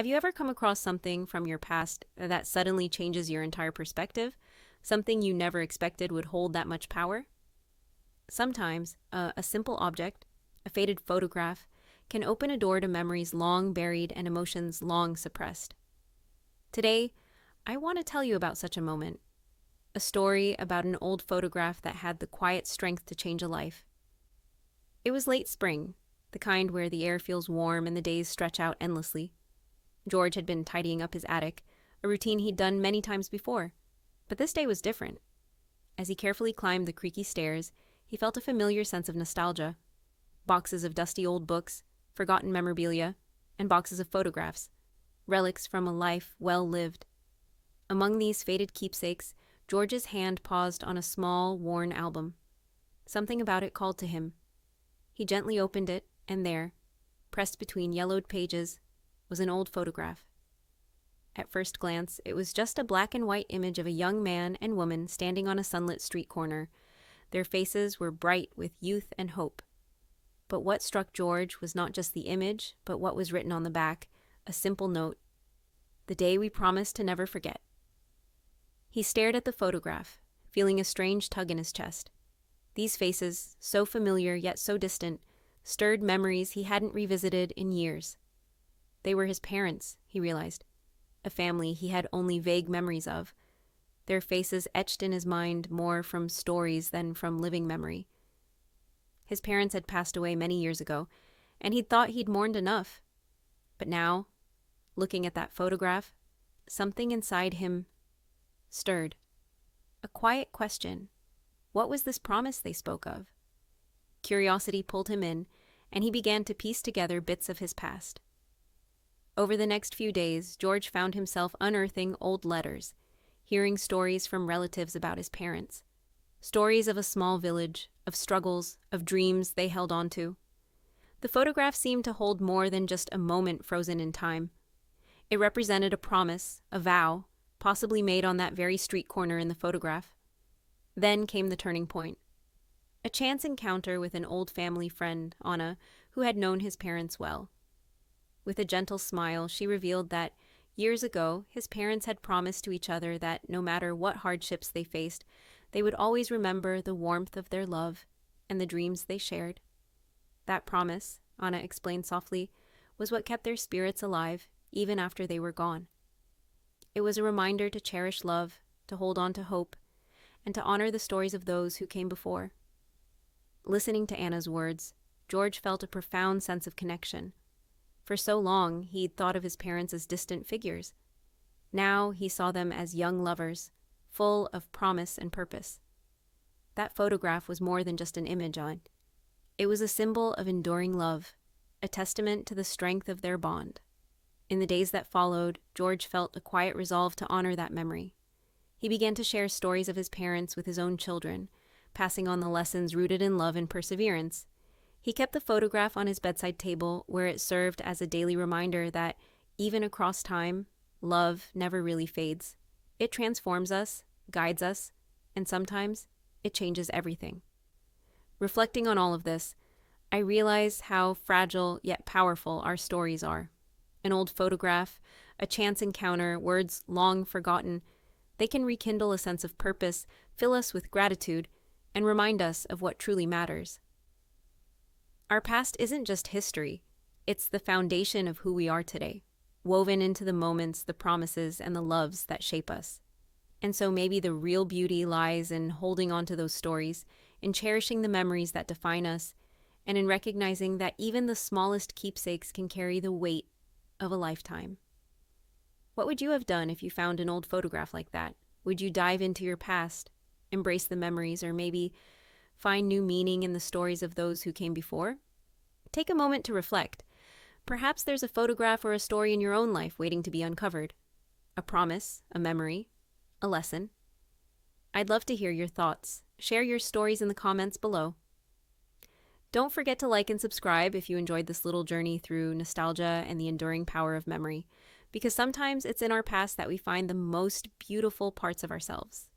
Have you ever come across something from your past that suddenly changes your entire perspective? Something you never expected would hold that much power? Sometimes, a simple object, a faded photograph, can open a door to memories long buried and emotions long suppressed. Today, I want to tell you about such a moment, a story about an old photograph that had the quiet strength to change a life. It was late spring, the kind where the air feels warm and the days stretch out endlessly. George had been tidying up his attic, a routine he'd done many times before. But this day was different. As he carefully climbed the creaky stairs, he felt a familiar sense of nostalgia. Boxes of dusty old books, forgotten memorabilia, and boxes of photographs, relics from a life well lived. Among these faded keepsakes, George's hand paused on a small, worn album. Something about it called to him. He gently opened it, and there, pressed between yellowed pages, was an old photograph. At first glance, it was just a black and white image of a young man and woman standing on a sunlit street corner. Their faces were bright with youth and hope. But what struck George was not just the image, but what was written on the back, a simple note: "The day we promised to never forget." He stared at the photograph, feeling a strange tug in his chest. These faces, so familiar yet so distant, stirred memories he hadn't revisited in years. They were his parents, he realized, a family he had only vague memories of, their faces etched in his mind more from stories than from living memory. His parents had passed away many years ago, and he'd thought he'd mourned enough. But now, looking at that photograph, something inside him stirred. A quiet question. What was this promise they spoke of? Curiosity pulled him in, and he began to piece together bits of his past. Over the next few days, George found himself unearthing old letters, hearing stories from relatives about his parents. Stories of a small village, of struggles, of dreams they held on to. The photograph seemed to hold more than just a moment frozen in time. It represented a promise, a vow, possibly made on that very street corner in the photograph. Then came the turning point. A chance encounter with an old family friend, Anna, who had known his parents well. With a gentle smile, she revealed that years ago, his parents had promised to each other that no matter what hardships they faced, they would always remember the warmth of their love and the dreams they shared. That promise, Anna explained softly, was what kept their spirits alive even after they were gone. It was a reminder to cherish love, to hold on to hope, and to honor the stories of those who came before. Listening to Anna's words, George felt a profound sense of connection. For so long, he'd thought of his parents as distant figures. Now he saw them as young lovers, full of promise and purpose. That photograph was more than just an image on. It was a symbol of enduring love, a testament to the strength of their bond. In the days that followed, George felt a quiet resolve to honor that memory. He began to share stories of his parents with his own children, passing on the lessons rooted in love and perseverance. He kept the photograph on his bedside table, where it served as a daily reminder that, even across time, love never really fades. It transforms us, guides us, and sometimes it changes everything. Reflecting on all of this, I realize how fragile yet powerful our stories are. An old photograph, a chance encounter, words long forgotten, they can rekindle a sense of purpose, fill us with gratitude, and remind us of what truly matters. Our past isn't just history, it's the foundation of who we are today, woven into the moments, the promises, and the loves that shape us. And so maybe the real beauty lies in holding on to those stories, in cherishing the memories that define us, and in recognizing that even the smallest keepsakes can carry the weight of a lifetime. What would you have done if you found an old photograph like that? Would you dive into your past, embrace the memories, or maybe find new meaning in the stories of those who came before? Take a moment to reflect. Perhaps there's a photograph or a story in your own life waiting to be uncovered. A promise, a memory, a lesson. I'd love to hear your thoughts. Share your stories in the comments below. Don't forget to like and subscribe if you enjoyed this little journey through nostalgia and the enduring power of memory, because sometimes it's in our past that we find the most beautiful parts of ourselves.